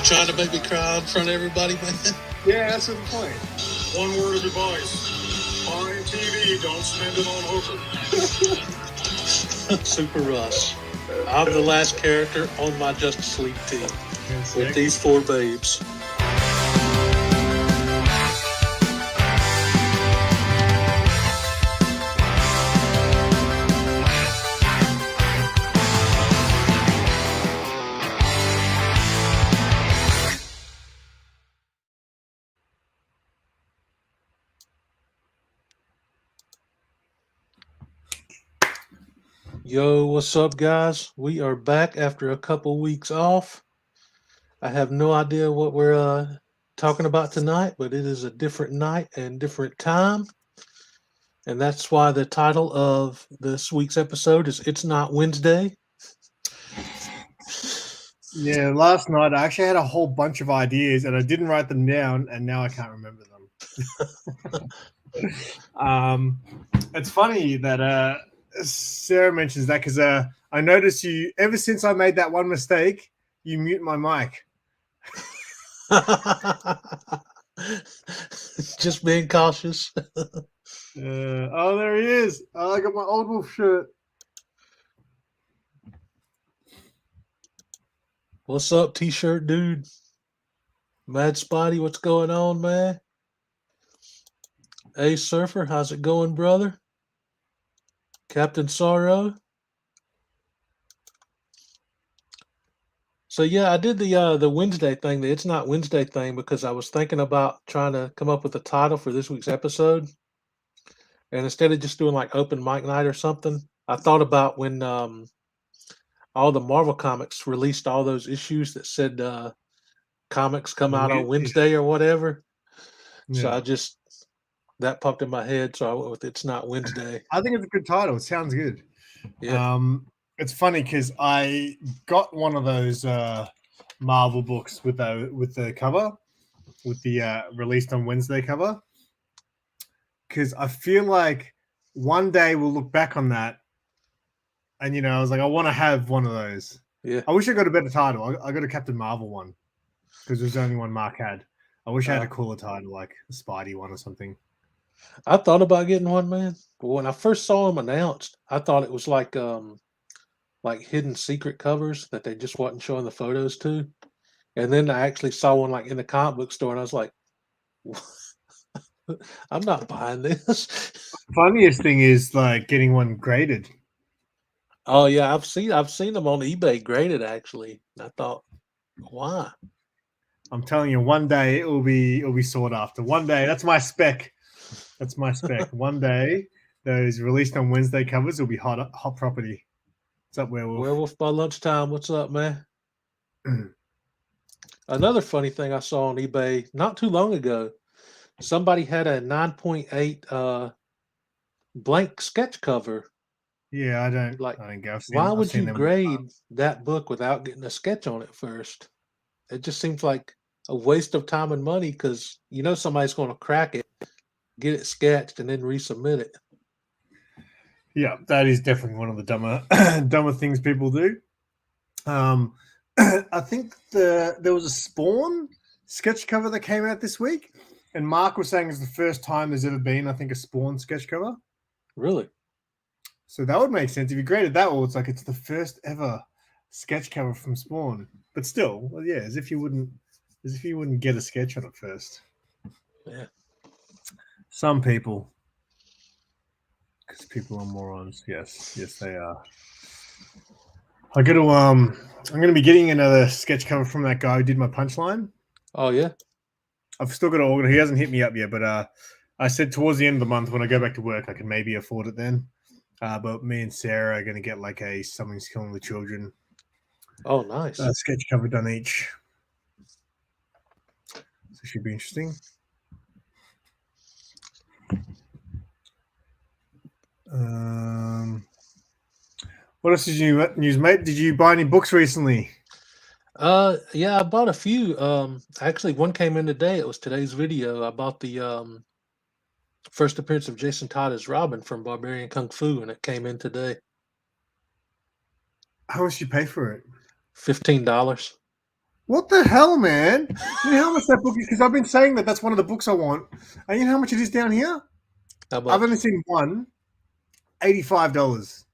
trying to make me cry in front of everybody, man? Yeah, that's the point. One word of advice. Buy TV, don't spend it on Hooker. Super Russ. I'm the last character on my Justice League team with these four babes. Yo, what's up, guys? We are back after a couple weeks off. I have no idea what we're talking about tonight, but it is a different night and different time. And that's why the title of this week's episode is It's Not Wednesday. Yeah, last night I actually had a whole bunch of ideas and I didn't write them down, and now I can't remember them. It's funny that Sarah mentions that because I noticed you, ever since I made that one mistake, you mute my mic. Just being cautious. Oh, there he is. Oh, I got my Old Wolf shirt. What's up, T-shirt dude? Mad Spotty, what's going on, man? Hey, Surfer, how's it going, brother? Captain Sorrow. So yeah, I did the Wednesday thing, the It's Not Wednesday thing, because I was thinking about trying to come up with a title for this week's episode. And instead of just doing like open mic night or something, I thought about when all the Marvel comics released all those issues that said comics come out on Wednesday or whatever. Yeah. So that popped in my head, so I went with It's Not Wednesday. I think it's a good title. It sounds good. Yeah. It's funny because I got one of those Marvel books with the cover, with the released on Wednesday cover, because I feel like one day we'll look back on that, and I was like, I want to have one of those. Yeah. I wish I got a better title. I got a Captain Marvel one because there's only one Mark had. I wish I had a cooler title, like a Spidey one or something. I thought about getting one, man. But when I first saw them announced, I thought it was like hidden secret covers that they just wasn't showing the photos to. And then I actually saw one like in the comic book store, and I was like, I'm not buying this. Funniest thing is like getting one graded. Oh yeah, I've seen them on eBay graded actually. I thought, why? I'm telling you, one day it'll be sought after. One day, that's my spec. That's my spec. One day, those released on Wednesday covers will be hot property. What's up, Werewolf? Werewolf by lunchtime. What's up, man? Another funny thing I saw on eBay not too long ago. Somebody had a 9.8 blank sketch cover. Yeah, I don't go. Why would you grade that book without getting a sketch on it first? It just seems like a waste of time and money because somebody's going to crack it, get it sketched, and then resubmit it. Yeah, that is definitely one of the dumber things people do. I think there was a Spawn sketch cover that came out this week, and Mark was saying it's the first time there's ever been, I think, a Spawn sketch cover. Really? So that would make sense if you graded that. Well, it's like it's the first ever sketch cover from Spawn, but still, well, yeah, as if you wouldn't get a sketch on it first. Yeah. Some people, because people are morons. Yes, they are. I'm gonna be getting another sketch cover from that guy who did my punchline. Oh yeah. I've still got to organize. He hasn't hit me up yet, but I said towards the end of the month when I go back to work, I can maybe afford it then. But me and Sarah are gonna get like a Something's Killing the Children. Oh, nice. Sketch cover done each. So it should be interesting. What else is new news, mate? Did you buy any books recently? Yeah, I bought a few. Actually, one came in today. It was today's video. I bought the first appearance of Jason Todd as Robin from Barbarian Kung Fu, and it came in today. How much did you pay for it? $15. What the hell, man? You know how much that book is? Because I've been saying that's one of the books I want. And you know how much it is down here? How much? I've only seen one. $85.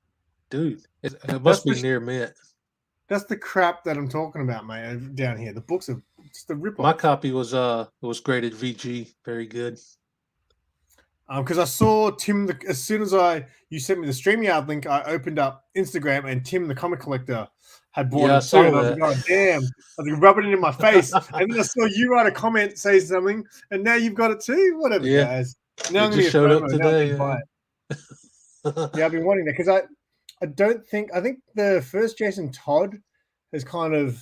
Dude, it That's must be the- near mint. That's the crap that I'm talking about, mate. Down here, the books are just the rip My off. copy was graded VG, very good. Because I saw Tim. As soon as you sent me the StreamYard link, I opened up Instagram, and Tim, the comic collector, had bought Yeah, I it too. saw And I was that. like, "Oh damn!" I was like, rubbing it in my face, and then I saw you write a comment, say something, and now you've got it too. Whatever, Yeah. guys. Now It I'm gonna just get showed up FOMO. Now I today. need to buy it. Yeah, I've been wanting that because I don't think I think the first Jason Todd has kind of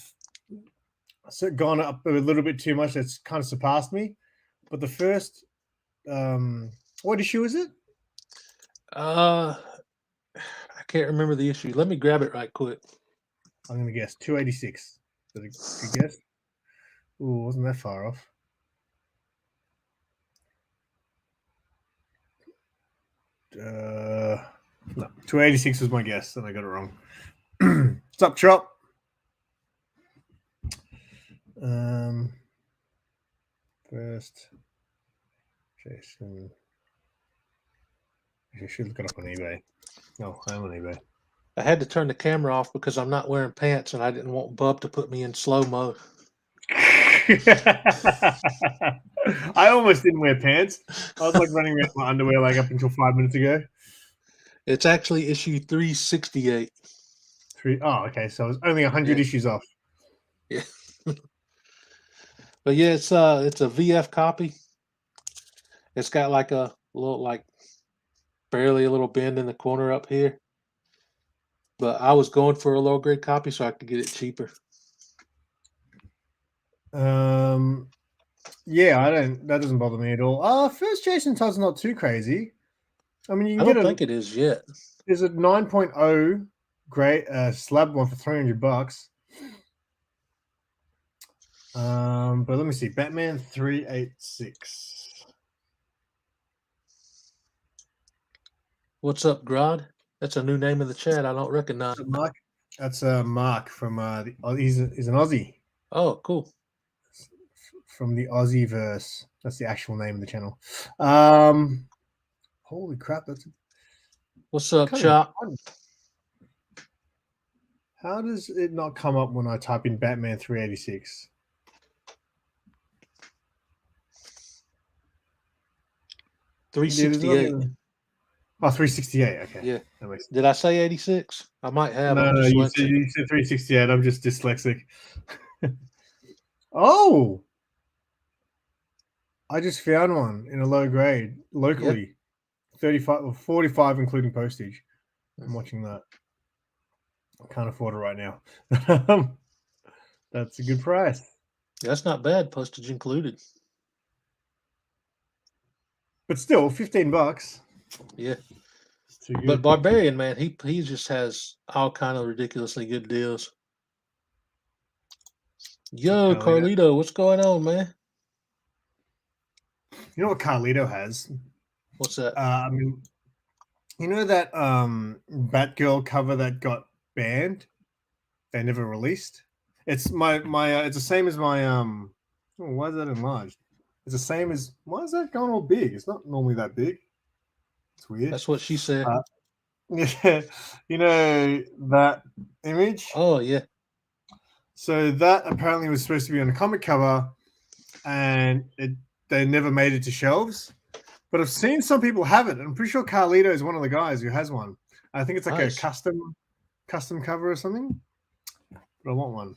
gone up a little bit too much. That's kind of surpassed me. But the first, what issue is it? I can't remember the issue. Let me grab it right quick. I'm gonna guess 286. Is that a good guess? Ooh, wasn't that far off? No, 286 was my guess, and I got it wrong. What's up, Chop? First, Jason. I should look it up on eBay. No, I'm on eBay. I had to turn the camera off because I'm not wearing pants and I didn't want Bub to put me in slow-mo. I almost didn't wear pants. I was like running around my underwear like up until 5 minutes ago. It's actually issue 368. Oh, okay. So it was only 100 Yeah. issues off. Yeah. But yeah, it's a VF copy. It's got like a little, like barely a little bend in the corner up here. But I was going for a low grade copy so I could get it cheaper. Yeah, that doesn't bother me at all. First Jason Todd's not too crazy. I mean, you I can don't get think it is yet. There's a 9.0 great slab one for $300. But let me see. Batman 386. What's up, Grod? That's a new name in the chat. I don't recognize. Mark. That's Mark from he's an Aussie. Oh, cool. From the Aussie verse. That's the actual name of the channel. Holy crap! What's up, Chop? How does it not come up when I type in Batman 386? $368. Oh, 368. Okay. Yeah. Did I say 86? I might have. No, you said 368. I'm just dyslexic. Oh, I just found one in a low grade locally. Yep. 35 or 45 including postage. I'm watching that. I can't afford it right now. That's a good price. That's not bad, postage included. But still, $15. Yeah. But Barbarian, man, he just has all kind of ridiculously good deals. Yo, Carlito, what's going on, man? You know what Carlito has? What's that? I mean, you know that Batgirl cover that got banned? They never released. It's my it's the same as my oh, why is that enlarged? It's the same as why is that going all big? It's not normally that big. It's weird. That's what she said. Yeah, you know that image? Oh yeah. So that apparently was supposed to be on a comic cover, and they never made it to shelves. But I've seen some people have it. I'm pretty sure Carlito is one of the guys who has one. I think it's like a custom cover or something. But I want one.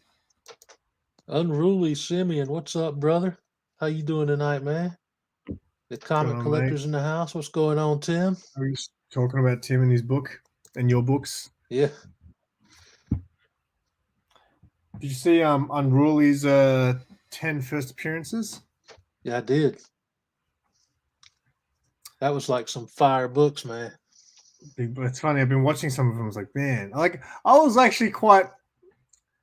Unruly Simeon, what's up, brother? How you doing tonight, man? The comic collectors in the house. What's going on, Tim? Are you talking about Tim and his book and your books? Yeah. Did you see Unruly's 10 first appearances? Yeah, I did. That was like some fire books, man. It's funny. I've been watching some of them. I was like, man, I was actually quite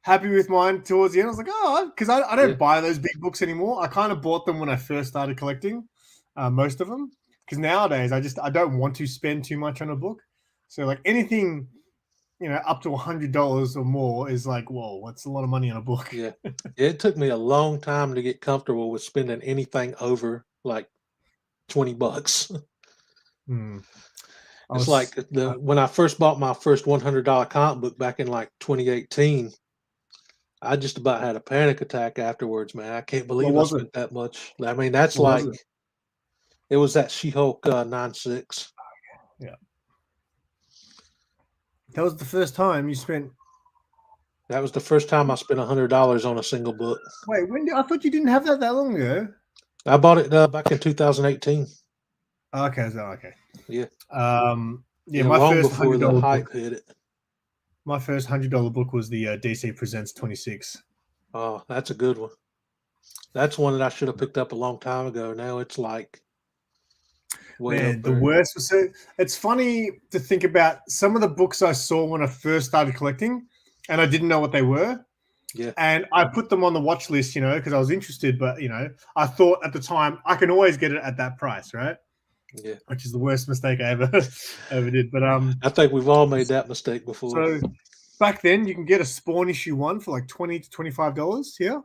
happy with mine towards the end. I was like, oh, because I don't buy those big books anymore. I kind of bought them when I first started collecting, most of them. Because nowadays I don't want to spend too much on a book. So like anything up to $100 or more is like, whoa, that's a lot of money on a book. Yeah. It took me a long time to get comfortable with spending anything over like $20. Hmm. It's like when I first bought my first $100 comic book back in like 2018, I just about had a panic attack afterwards, man. I can't What believe I was it? spent that much. I mean, that's What was like it? it was that She-Hulk 9/6. Yeah. That was the first time you spent. That was the first time I spent $100 on a single book. Wait, I thought you didn't have that long ago. I bought it back in 2018. Okay, so okay. Yeah. Yeah, my long first before the $100 hype book. hit it. My first $100 book was the DC Presents 26. Oh, that's a good one. That's one that I should have picked up a long time ago. Now it's like way Man, up the there. worst was it's funny to think about some of the books I saw when I first started collecting, and I didn't know what they were. Yeah. And I put them on the watch list, because I was interested, but I thought at the time I can always get it at that price, right? Yeah. Which is the worst mistake I ever did. But I think we've all made that mistake before. so back then you can get a Spawn issue 1 for like $20 to $25 here.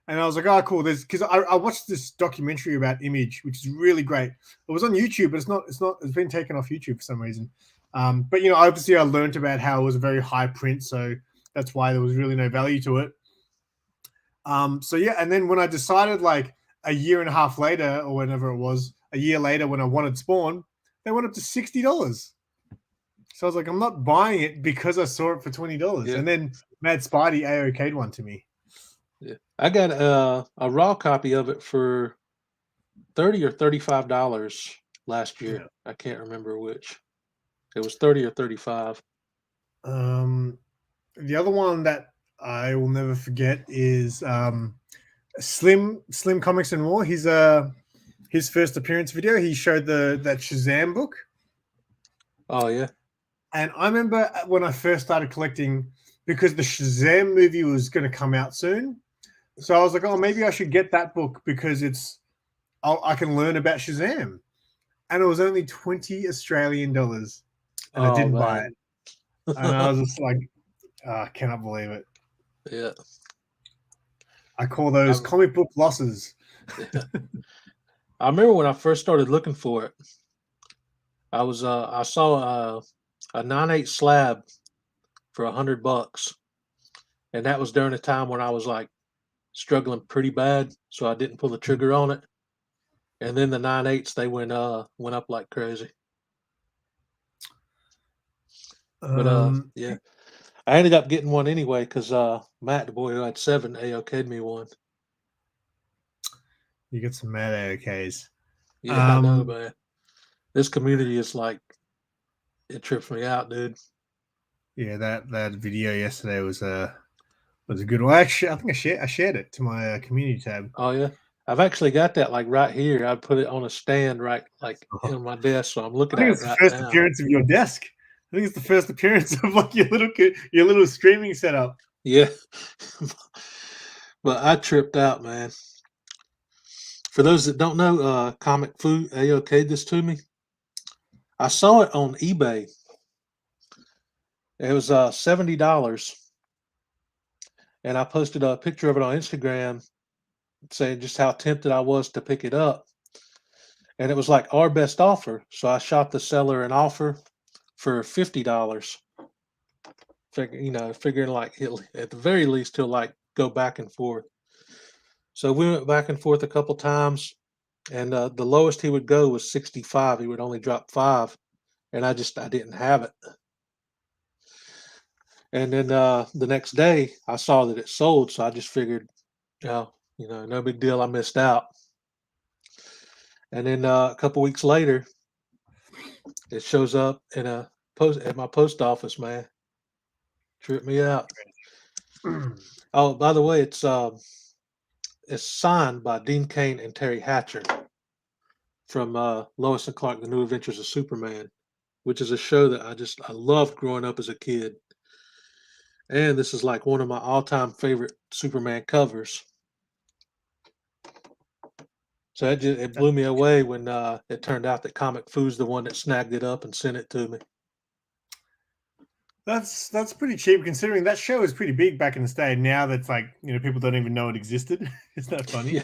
And I was like, oh, cool. Because I watched this documentary about Image, which is really great. It was on YouTube, but it's been taken off YouTube for some reason. But obviously I learned about how it was a very high print, so that's why there was really no value to it. So yeah, and then when I decided like a year and a half later, or whenever it was, a year later when I wanted Spawn, they went up to $60. So I was like, I'm not buying it because I saw it for $20. Yeah. And then Mad Spidey AOK'd one to me. Yeah. I got a raw copy of it for $30 or $35 last year. Yeah. I can't remember which. It was 30 or 35. The other one that I will never forget is Slim Comics and More. His first appearance video. He showed that Shazam book. Oh yeah. And I remember when I first started collecting, because the Shazam movie was going to come out soon. So I was like, oh, maybe I should get that book because I can learn about Shazam. And it was only 20 Australian dollars. And I didn't buy it. And I was just like, I cannot believe it. Yeah. I call those comic book losses. Yeah. I remember when I first started looking for it, I saw a 9/8 slab for $100, and that was during a time when I was like struggling pretty bad, so I didn't pull the trigger on it. And then the 9/8s they went up like crazy. But yeah, I ended up getting one anyway because Matt, the boy who had 7, AOK'd me one. You get some mad AOKs. Yeah, I know, man. This community is like, it trips me out, dude. Yeah, that video yesterday was a good one. Actually, I think I shared it to my community tab. Oh yeah, I've actually got that like right here. I'd put it on a stand right like on my desk, so I'm looking at it right first now. appearance of your desk. I think it's the first appearance of like your little streaming setup. Yeah, but I tripped out, man. For those that don't know, Comic Food AOK'd this to me. I saw it on eBay. It was $70, and I posted a picture of it on Instagram, saying just how tempted I was to pick it up. And it was like our best offer, so I shot the seller an offer for $50. Figuring like he'll at the very least he'll like go back and forth. So we went back and forth a couple times, and the lowest he would go was 65. He would only drop 5, and I didn't have it. And then the next day I saw that it sold, so I just figured, no big deal. I missed out. And then a couple weeks later, it shows up in a post at my post office, man. Tripped me out. Oh, by the way, it's signed by Dean Cain and Terry Hatcher from Lois and Clark: The New Adventures of Superman, which is a show that I loved growing up as a kid. And this is like one of my all-time favorite Superman covers. So it blew me away when it turned out that Comic Food's the one that snagged it up and sent it to me. That's pretty cheap considering that show was pretty big back in the day. Now that's like, people don't even know it existed. Isn't that funny? Yeah.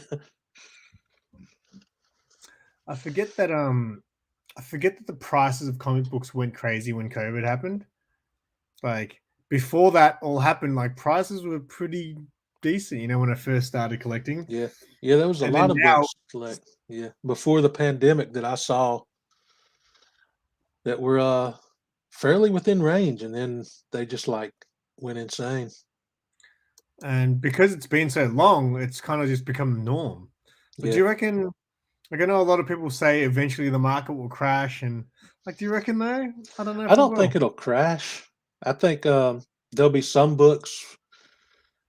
I forget that the prices of comic books went crazy when COVID happened. Like before that all happened, like prices were pretty decent, when I first started collecting. Yeah. Yeah, there was a And lot then of now, books like before the pandemic that I saw that were fairly within range, and then they just like went insane. and because it's been so long, it's kind of just become the norm. But do Yeah. you reckon, like I know a lot of people say eventually the market will crash, and like, do you reckon though? I don't know I if it don't will. think it'll crash. I think there'll be some books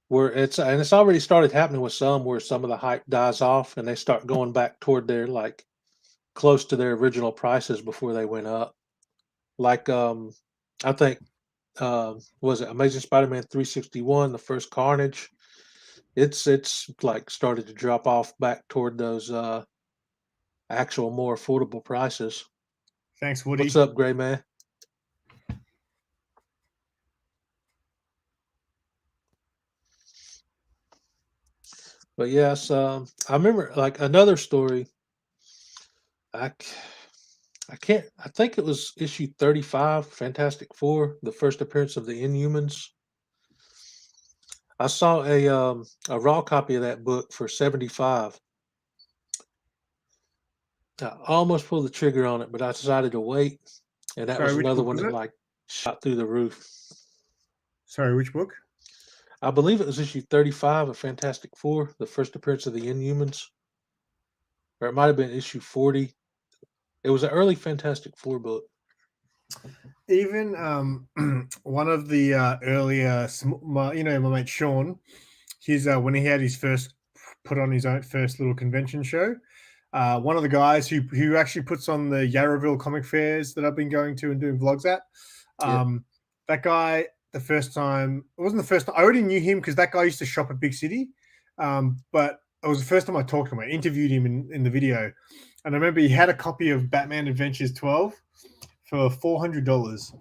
where it's already started happening with some where some of the hype dies off and they start going back toward their like close to their original prices before they went up. Like I think was it Amazing Spider-Man 361, the first Carnage? It's like started to drop off back toward those actual more affordable prices. Thanks, What's Woody. up, Gray Man? But yes, I remember like another story. I c- I can't. I think it was issue 35, Fantastic Four, the first appearance of the Inhumans. I saw a raw copy of that book for 75. I almost pulled the trigger on it, but I decided to wait, and that Sorry, was which another book one was that it? like shot through the roof. Sorry, which book? I believe it was issue 35 of Fantastic Four, the first appearance of the Inhumans, or it might have been issue 40. It was an early Fantastic Four book. Even one of the earlier, my mate Sean, he's when he had his first put on his own first little convention show. One of the guys who actually puts on the Yarraville comic fairs that I've been going to and doing vlogs at. Yeah, That guy, the first time, it wasn't the first time. I already knew him because that guy used to shop at Big City. But it was the first time I talked to him. I interviewed him in the video. And I remember he had a copy of Batman Adventures 12 for $400.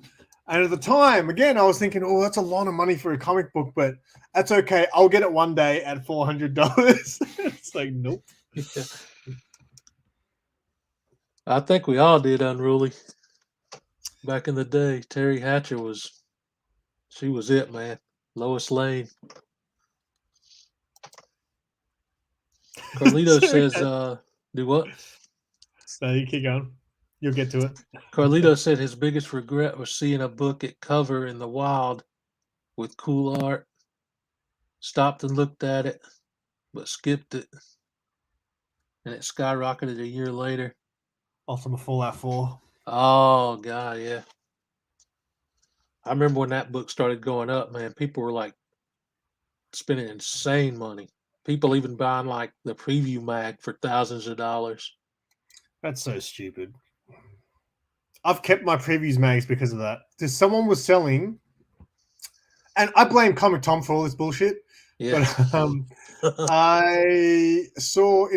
And at the time, again, I was thinking, oh, that's a lot of money for a comic book, but that's okay. I'll get it one day at $400. It's like, nope. yeah. I think we all did Unruly back in the day. Terry Hatcher she was it, man. Lois Lane. Carlito Sorry. says, do what? So you keep going. You'll get to it. Carlito said his biggest regret was seeing a book at cover in the wild with cool art. Stopped and looked at it, but skipped it, and it skyrocketed a year later. Ultimate Fallout 4. Oh god, yeah. I remember when that book started going up, man. People were like spending insane money. People even buying like the preview mag for thousands of dollars. That's so stupid. I've kept my previews mags because of that. Because someone was selling, and I blame Comic Tom for all this bullshit. Yeah. But I saw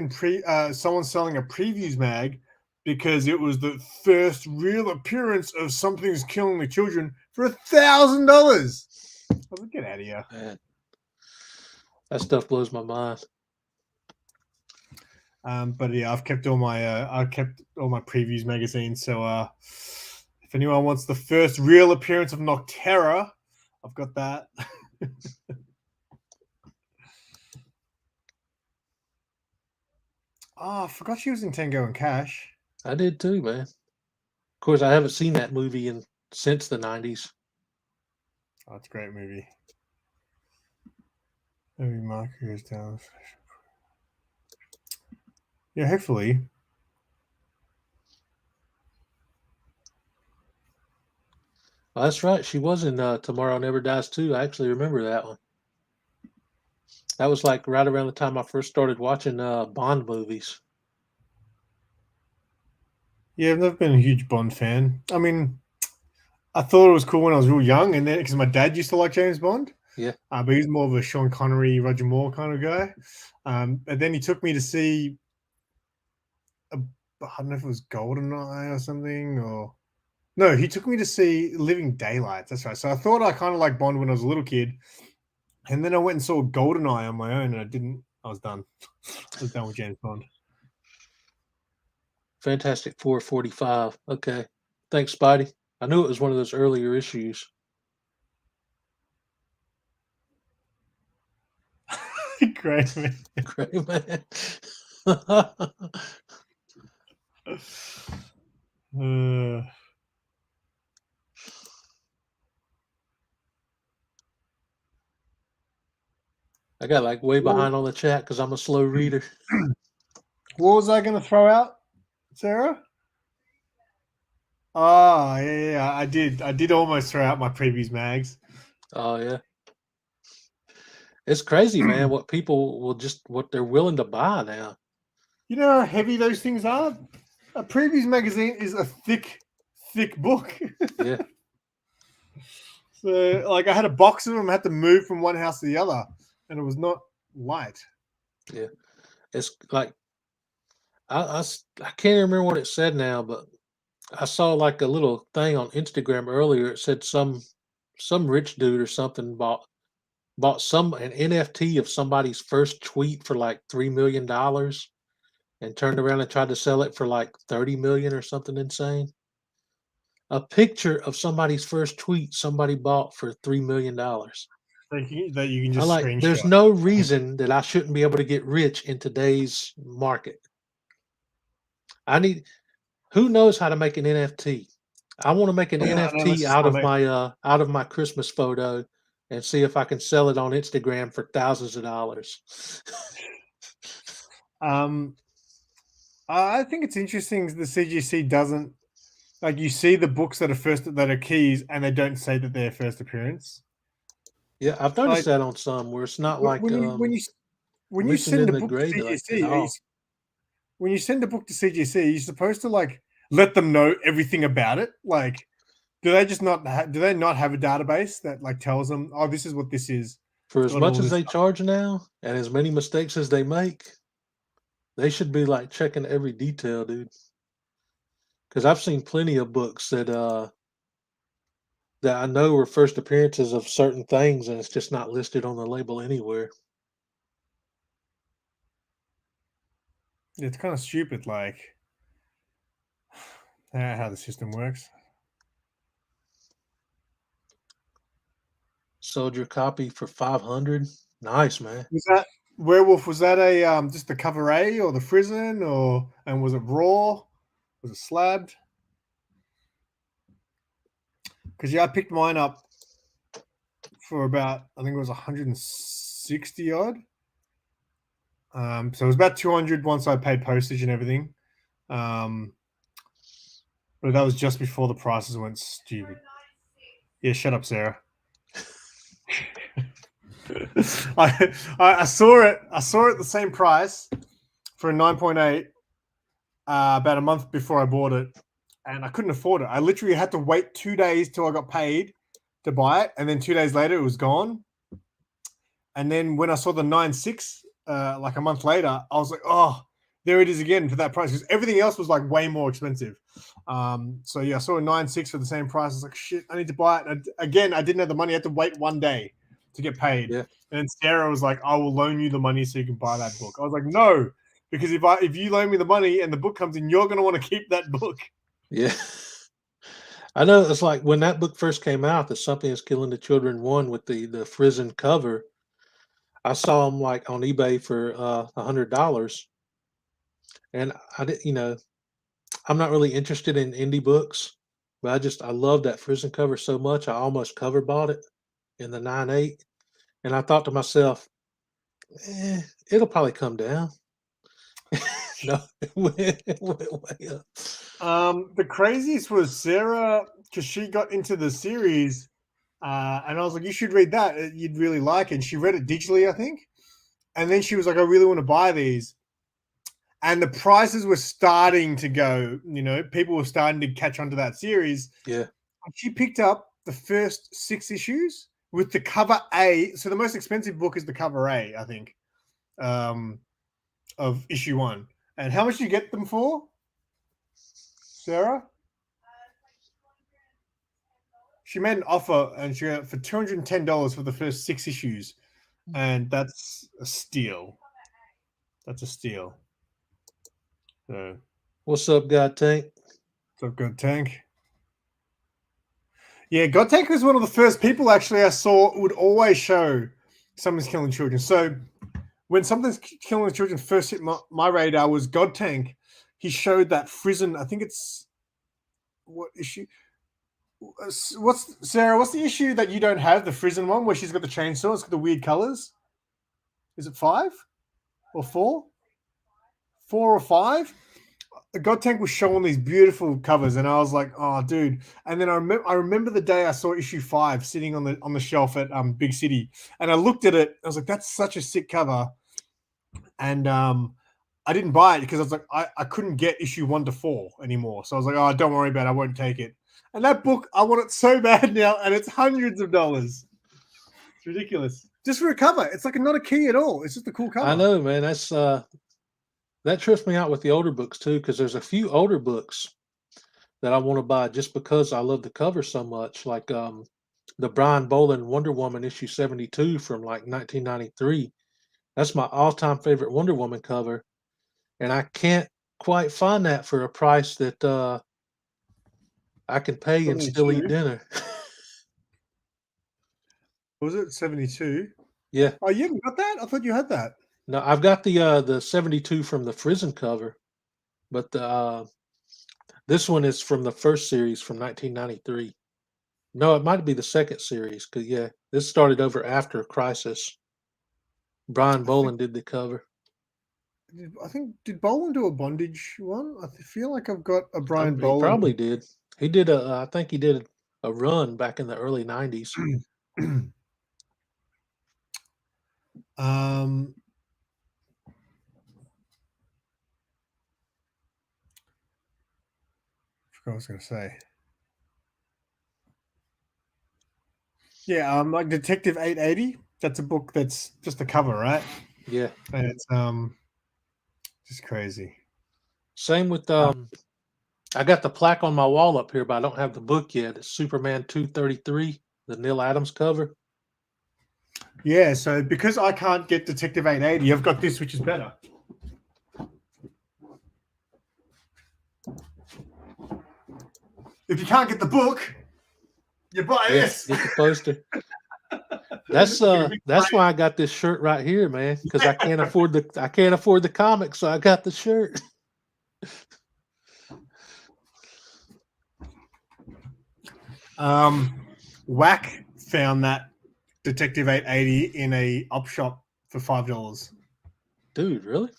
someone selling a previews mag because it was the first real appearance of Something's Killing the Children for $1,000. I was like, get out of here. Man, that stuff blows my mind. But yeah, I've kept all my previews magazines. So if anyone wants the first real appearance of Nocterra, I've got that. Oh, I forgot she was in Tango and Cash. I did too, man. Of course, I haven't seen that movie since the 90s. Oh, it's a great movie. Maybe Marker is down. Yeah, hopefully. Oh, that's right. She was in Tomorrow Never Dies too. I actually remember that one. That was like right around the time I first started watching Bond movies. Yeah, I've never been a huge Bond fan. I mean, I thought it was cool when I was real young, and then because my dad used to like James Bond. Yeah. But he's more of a Sean Connery, Roger Moore kind of guy. And then he took me to see, I don't know if it was GoldenEye or something, or No, he took me to see Living Daylights. That's right. So I thought I kind of liked Bond when I was a little kid, and then I went and saw GoldenEye on my own, and I didn't. I was done. I was done with James Bond. Fantastic Four 45. Okay. Thanks, Spidey. I knew it was one of those earlier issues. Great, man. Great, man. I got like way behind on the chat because I'm a slow reader. What was I going to throw out, Sarah? Oh, yeah, I did. I did almost throw out my previews mags. Oh yeah. It's crazy, man, what people will what they're willing to buy now. You know how heavy those things are? A previews magazine is a thick book. Yeah. So, like, I had a box of them, I had to move from one house to the other, and it was not light. Yeah. It's like, I can't remember what it said now, but I saw like a little thing on Instagram earlier. It said some rich dude or something bought an NFT of somebody's first tweet for like $3 million and turned around and tried to sell it for like 30 million or something insane. A picture of somebody's first tweet somebody bought for $3 million. That you can I just like, there's screenshot. no reason that I shouldn't be able to get rich in today's market. Who knows how to make an NFT? I want to make an NFT out of my Christmas photo and see if I can sell it on Instagram for thousands of dollars. I think it's interesting the CGC doesn't, like, you see the books that are keys and they don't say that they're first appearance. Yeah, I've noticed that on some where it's not like when you send send a the book to grade like at CGC, all. when you send a book to CGC, you're supposed to like let them know everything about it. Like, do they not have a database that like tells them, oh, this is what this is? For as much as they charge now and as many mistakes as they make, they should be like checking every detail, dude. Because I've seen plenty of books that I know are first appearances of certain things, and it's just not listed on the label anywhere. It's kind of stupid, like how the system works. Sold your copy for 500. Nice, man. Was that Werewolf? Was that a just the cover A or the Frizzen, and was it raw? Was it slabbed? Because I picked mine up for about, I think it was 160 odd. So it was about 200 once I paid postage and everything. But that was just before the prices went stupid. Yeah, shut up, Sarah. I saw it. I saw it the same price for a 9.8 about a month before I bought it, and I couldn't afford it. I literally had to wait 2 days till I got paid to buy it, and then 2 days later it was gone. And then when I saw the 9.6 like a month later, I was like, oh, there it is again for that price, because everything else was like way more expensive. So yeah, I saw a 9.6 for the same price. I was like, shit, I need to buy it. And again, I didn't have the money. I had to wait 1 day to get paid. Yeah. And Sarah was like, I will loan you the money so you can buy that book. I was like, no, because if you loan me the money and the book comes in, you're going to want to keep that book. Yeah. I know it's like when that book first came out, the Something is Killing the Children one with the Frizzen cover. I saw them like on eBay for $100, and I did. I'm not really interested in indie books, but I love that Frizzen cover so much. I almost cover bought it in the 9.8, and I thought to myself, it'll probably come down. No, it went way up. The craziest was Sarah, because she got into the series, and I was like, you should read that. You'd really like it. And she read it digitally, I think. And then she was like, I really want to buy these. And the prices were starting to go, people were starting to catch on to that series. Yeah. And she picked up the first 6 issues with the cover A. So the most expensive book is the cover A, I think, of issue 1. And how much do you get them for, Sarah? she made an offer and she got it for $210 for the first 6 issues, and that's a steal. That's a steal. So, What's up, God Tank? what's up, God Tank? Yeah, God Tank was one of the first people actually I saw would always show Something's Killing Children. So when Something's Killing Children first hit my radar was God Tank. He showed that Frizen. I think it's what issue? What's Sarah? What's the issue that you don't have? The Frizen one where she's got the chainsaw. It's got the weird colors. Is it 5 or 4? 4 or 5? God Tank was showing these beautiful covers, and I was like, "Oh, dude!" And then I remember the day I saw issue 5 sitting on the shelf at Big City, and I looked at it. I was like, "That's such a sick cover," and I didn't buy it because I was like, I couldn't get issue 1 to 4 anymore. So I was like, "Oh, don't worry about it. I won't take it." And that book, I want it so bad now, and it's hundreds of dollars. It's ridiculous. Just for a cover. It's like not a key at all. It's just a cool cover. I know, man. That's that trips me out with the older books too, because there's a few older books that I want to buy just because I love the cover so much. Like the Brian Boland Wonder Woman issue 72 from like 1993. That's my all-time favorite Wonder Woman cover, and I can't quite find that for a price that I can pay and still eat 72. dinner. Was it 72? Yeah. Oh, you haven't got that? I thought you had that. No, I've got the 72 from the Frizen cover, but this one is from the first series from 1993. No, it might be the second series because yeah, this started over after Crisis. Brian Boland did the cover. I think did Boland do a bondage one? I feel like I've got a Brian He Boland. probably did. He did I think he did a run back in the early 90s. I was going to say. Yeah, like Detective 880. That's a book that's just a cover, right? Yeah. And it's just crazy. Same with I got the plaque on my wall up here, but I don't have the book yet. It's Superman 233, the Neil Adams cover. Yeah, so because I can't get Detective 880, I've got this, which is better. If you can't get the book, you buy this. Get the poster. That's why I got this shirt right here, man. Because I can't afford the comics, so I got the shirt. Whack found that Detective 880 in a op shop for $5. Dude, really?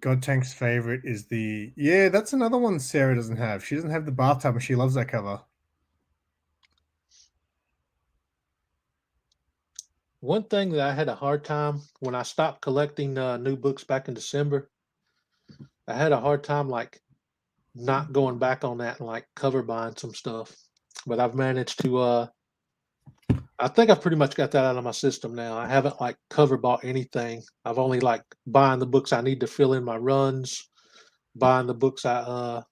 God Tank's favorite is that's another one Sarah doesn't have. She doesn't have the bathtub, and she loves that cover. One thing that I had a hard time when I stopped collecting new books back in December, I had a hard time like not going back on that and like cover buying some stuff. But I've managed to I think I've pretty much got that out of my system now. I haven't like cover bought anything. I've only like buying the books I need to fill in my runs, buying the books I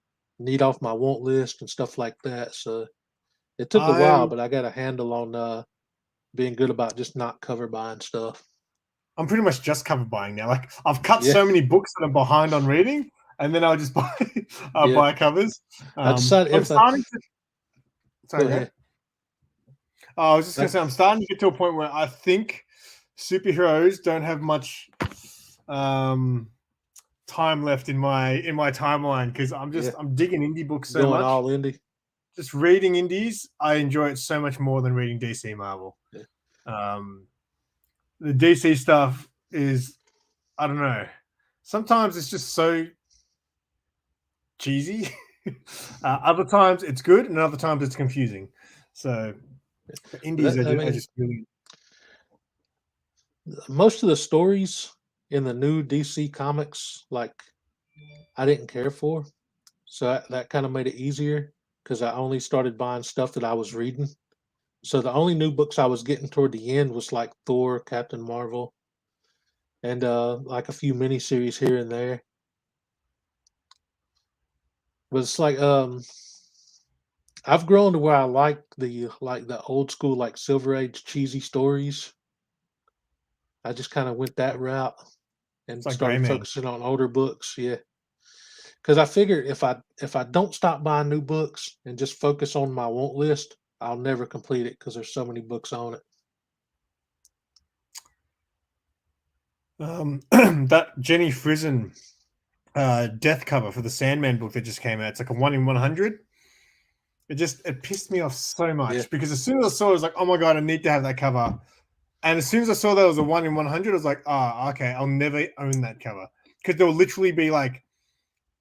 need off my want list and stuff like that. So it took a while, but I got a handle on being good about just not cover buying stuff. I'm pretty much just cover buying now. Like I've cut so many books that I'm behind on reading, and then I'll just buy covers. I decided I'm starting to. Sorry, go ahead. I was just going to say, I'm starting to get to a point where I think superheroes don't have much time left in my timeline because I'm digging indie books so much. All indie. Just reading indies, I enjoy it so much more than reading DC Marvel. Yeah. The DC stuff is, I don't know. Sometimes it's just so cheesy. Other times it's good, and other times it's confusing. So indies, I just really. Most of the stories in the new DC comics, like I didn't care for, so that kind of made it easier because I only started buying stuff that I was reading. So the only new books I was getting toward the end was like Thor, Captain Marvel, and like a few miniseries here and there. But it's like I've grown to where I like the old school like Silver Age cheesy stories. I just kind of went that route and It's like started Greyman. focusing on older books. Yeah, because I figure if I don't stop buying new books and just focus on my want list, I'll never complete it because there's so many books on it. That Jenny Frison death cover for the Sandman book that just came out. It's like a 1 in 100. It pissed me off so much Yeah. because as soon as I saw it, I was like, oh my god, I need to have that cover. And as soon as I saw that it was a 1 in 100, I was like, oh, okay, I'll never own that cover because there will literally be like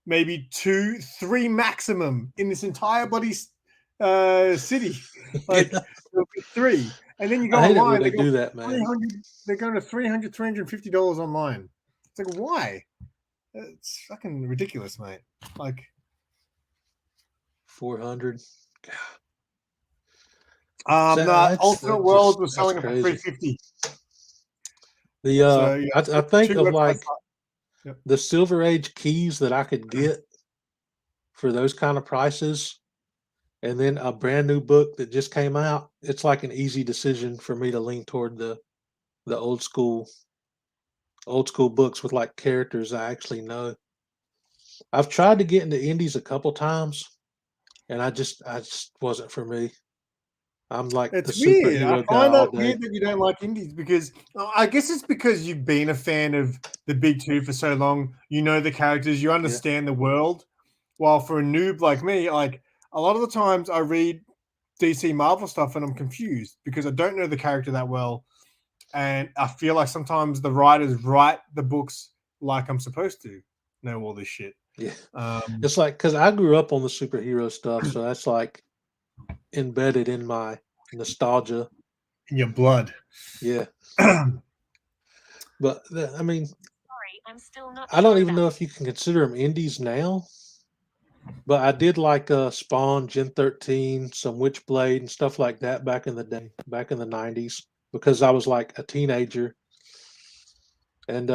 maybe 2, 3 maximum in this entire bloody city. Like Yeah. there'll be 3, and then you go I hate it online. when they do that, man. 300. They're going to $300, $350 online. It's like why? It's fucking ridiculous, mate. Like 400. Alternate Worlds was selling it for crazy. $350. The So, yeah, I think 2 of like websites. Yep. the Silver Age keys that I could get for those kind of prices, and then a brand new book that just came out. It's like an easy decision for me to lean toward the old school books with like characters I actually know. I've tried to get into indies a couple times, and I just wasn't for me. I'm like the It's weird. I superhero guy find all that day. weird that you don't like indies because I guess it's because you've been a fan of the big two for so long. You know the characters, you understand the world. While for a noob like me, like a lot of the times I read DC Marvel stuff and I'm confused because I don't know the character that well. And I feel like sometimes the writers write the books like I'm supposed to know all this shit. Yeah. It's like because I grew up on the superhero stuff, so that's like embedded in my nostalgia. In your blood. Yeah. But I mean, Sorry, I'm still not. I don't even know if you can consider them indies now. But I did like Spawn, Gen 13, some Witchblade and stuff like that back in the day, back in the 90s, because I was like a teenager. And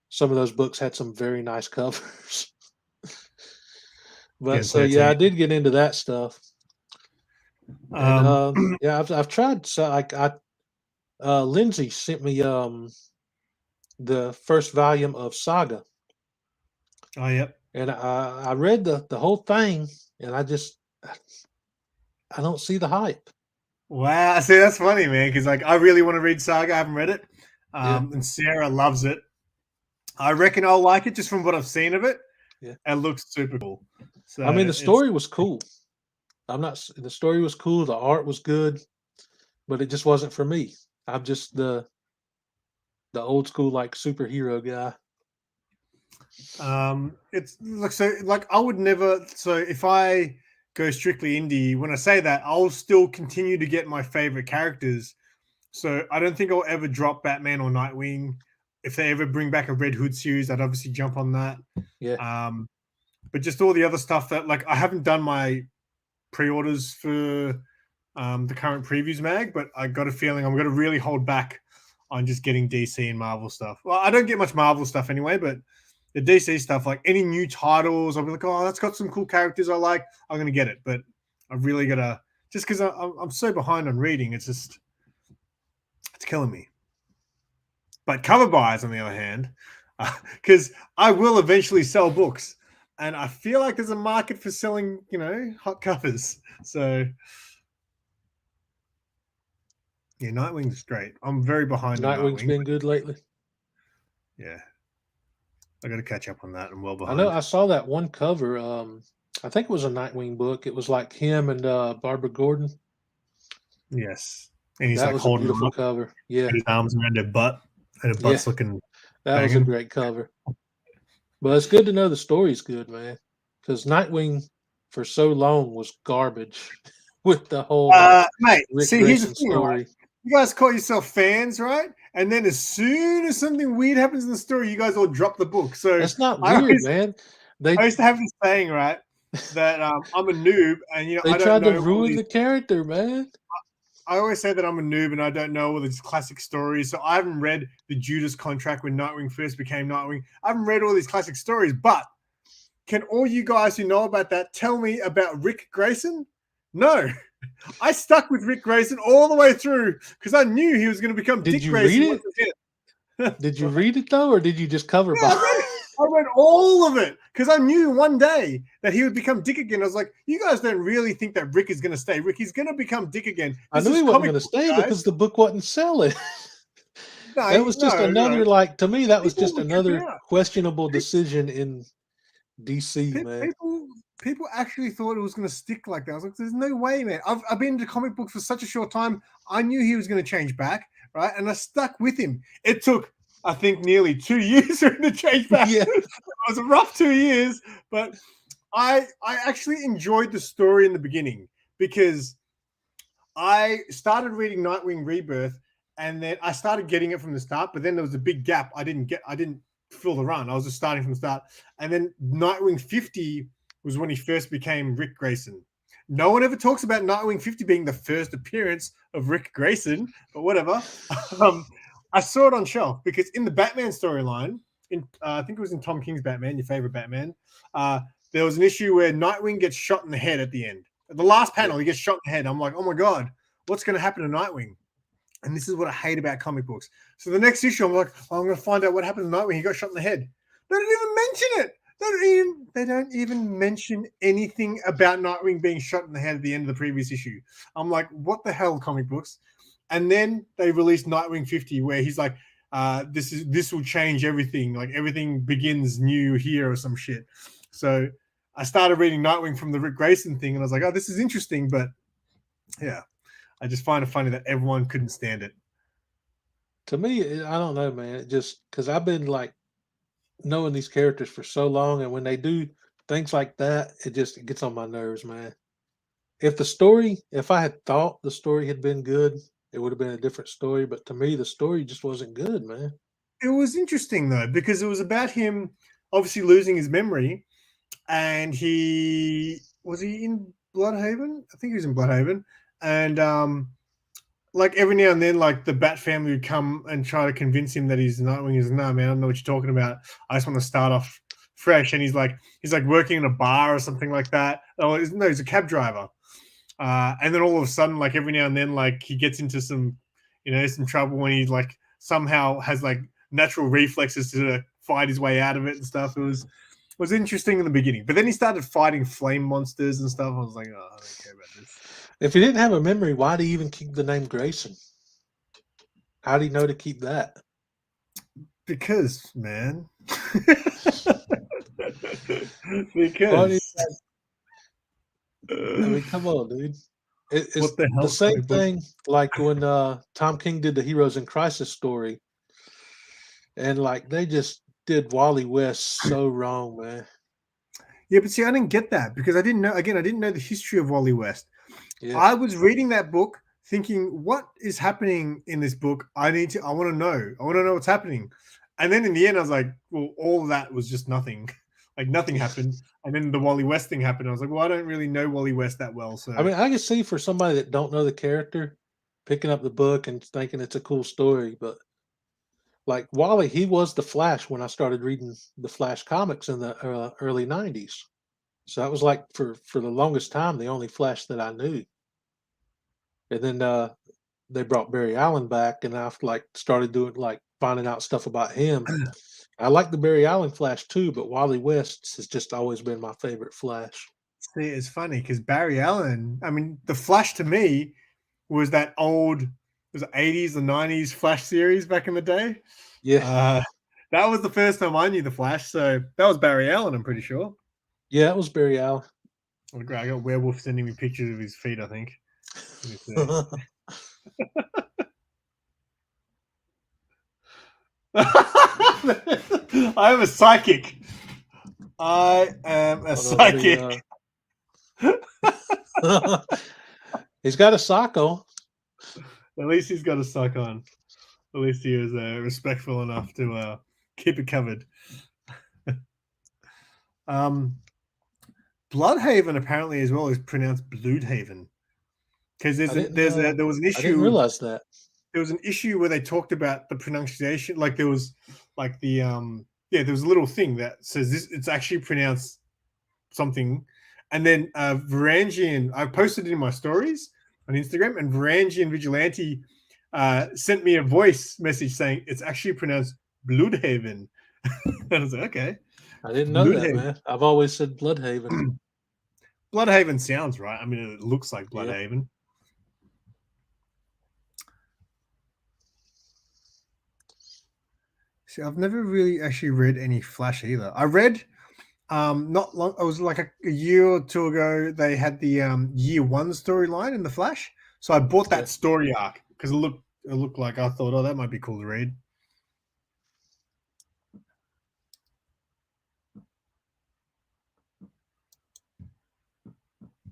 some of those books had some very nice covers. But Gen so 13. yeah, I did get into that stuff. And yeah, I've tried. So like Lindsay sent me the first volume of Saga, Oh, yep. and I read the whole thing, and I don't see the hype. Wow. See, that's funny, man, because like I really want to read Saga. I haven't read it. Yeah. And Sarah loves it. I reckon I'll like it just from what I've seen of it. Yeah. It looks super cool. So I mean, the story was cool. The story was cool. The art was good, but it just wasn't for me. I'm just the old school like superhero guy. It's like I would never. So if I go strictly indie, when I say that, I'll still continue to get my favorite characters. So I don't think I'll ever drop Batman or Nightwing. If they ever bring back a Red Hood series, I'd obviously jump on that. Yeah. But just all the other stuff that like I haven't done my pre-orders for the current previews mag, but I got a feeling I'm going to really hold back on just getting DC and Marvel stuff. Well, I don't get much Marvel stuff anyway, but the DC stuff, like any new titles, I'll be like, oh, that's got some cool characters I like. I'm going to get it, but I really got to just because I'm so behind on reading. It's killing me. But cover buys, on the other hand, because I will eventually sell books, and I feel like there's a market for selling, hot covers. So, yeah, Nightwing's great. I'm very behind on Nightwing's Nightwing. been good lately. Yeah, I got to catch up on that. I'm well I behind. know I saw that one cover. I think it was a Nightwing book. It was like him and Barbara Gordon. Yes, and he's That like was a holding beautiful up, cover. Yeah, his arms around her butt, and her butt's looking. that was a banging. great cover. But it's good to know the story's good, man. Because Nightwing for so long was garbage with the whole Mate, Rick see, here's the Grayson thing, story. right? You guys call yourself fans, right? And then as soon as something weird happens in the story, you guys all drop the book. So That's not weird, man. I used to have this saying, right, that I'm a noob, and They I don't tried to know. ruin the character, man. I always say that I'm a noob and I don't know all these classic stories. So I haven't read the Judas Contract when Nightwing first became Nightwing. I haven't read all these classic stories, but can all you guys who know about that tell me about Rick Grayson? No. I stuck with Rick Grayson all the way through because I knew he was going to become Did Dick you Grayson read once again. Did you read it though, or did you just cover Yeah, by? I read all of it because I knew one day that he would become Dick again. I was like, you guys don't really think that Rick is going to stay. Rick, he's going to become Dick again. I This knew is he wasn't comic going to book, stay guys. because the book wasn't selling. No, That was just another, like, to me, that was People just were tripping another out. questionable decision in DC, man. People actually thought it was going to stick like that. I was like, there's no way, man. I've been into comic books for such a short time. I knew he was going to change back, right? And I stuck with him. It took, I think, nearly 2 years for him to change back. Yeah. It was a rough 2 years, but I actually enjoyed the story in the beginning because I started reading Nightwing Rebirth, and then I started getting it from the start. But then there was a big gap. I didn't fill the run. I was just starting from the start, and then Nightwing 50 was when he first became Rick Grayson. No one ever talks about Nightwing 50 being the first appearance of Rick Grayson, but whatever. I saw it on shelf because in the Batman storyline, I think it was in Tom King's Batman, your favorite Batman, there was an issue where Nightwing gets shot in the head at the end. At the last panel, he gets shot in the head. I'm like, oh my God, what's going to happen to Nightwing? And this is what I hate about comic books. So the next issue, I'm like, oh, I'm going to find out what happened to Nightwing. He got shot in the head. They don't even mention it. They don't even mention anything about Nightwing being shot in the head at the end of the previous issue. I'm like, what the hell, comic books? And then they released Nightwing 50, where he's like, this will change everything. Like everything begins new here or some shit. So I started reading Nightwing from the Rick Grayson thing, and I was like, oh, this is interesting. But yeah, I just find it funny that everyone couldn't stand it. To me, I don't know, man. It just because I've been like knowing these characters for so long, and when they do things like that, it gets on my nerves, man. If I had thought the story had been good, it would have been a different story. But to me, the story just wasn't good, man. It was interesting though, because it was about him obviously losing his memory, and he in Bloodhaven? I think he was in Bloodhaven, and like every now and then, like the Bat family would come and try to convince him that he's Nightwing. He's no, man, I don't know what you're talking about. I just want to start off fresh. And he's like working in a bar or something like that. Oh no, he's a cab driver. And then all of a sudden, like every now and then, like he gets into some trouble when he like somehow has like natural reflexes to fight his way out of it and stuff. It was interesting in the beginning, but then he started fighting flame monsters and stuff. I was like, oh, I don't care about this. If he didn't have a memory, why do you even keep the name Grayson? How do you know to keep that? Because, man. I Because. mean, come on, dude. It's What the hell, the same comic book? thing like when Tom King did the Heroes in Crisis story, and like they just did Wally West so wrong, man. Yeah, but see, I didn't get that because I didn't know the history of Wally West. Yeah. I was reading that book thinking, what is happening in this book? I want to know. I want to know what's happening. And then in the end, I was like, well, all of that was just nothing. Like nothing happened. And then the Wally West thing happened. I was like, well, I don't really know Wally West that well. So I mean, I can see for somebody that don't know the character picking up the book and thinking it's a cool story, but like Wally, he was the Flash when I started reading the Flash comics in the early '90s. So that was like for the longest time the only Flash that I knew. And then they brought Barry Allen back, and I like started doing like finding out stuff about him. I like the Barry Allen Flash too, but Wally West has just always been my favorite Flash. see, it's funny because Barry Allen, I mean, the Flash to me was that old, was it 80s or 90s Flash series back in the day. Yeah. That was the first time I knew the Flash. So that was Barry Allen, I'm pretty sure. Yeah, it was Barry Allen. Oh, great. I got Werewolf sending me pictures of his feet, I think. Let me see. I am a psychic. I am a psychic. He's got a sock on. At least he's got a sock on. At least he is respectful enough to keep it covered. Bloodhaven apparently as well is pronounced Bloodhaven because there was an issue. I didn't realize that. There was an issue where they talked about the pronunciation. Like there was like there was a little thing that says this. It's actually pronounced something, and then Varangian, I posted it in my stories on Instagram, and Varangian Vigilante sent me a voice message saying it's actually pronounced Bloodhaven. And I was like, okay. I didn't know that, Bloodhaven. man. I've always said Bloodhaven. Bloodhaven sounds right. I mean, it looks like Yeah. Bloodhaven. See, I've never really actually read any Flash either. I read not long, it was like a year or two ago, they had the year one storyline in the Flash. So I bought that Yeah. story arc because it looked like, I thought, oh, that might be cool to read.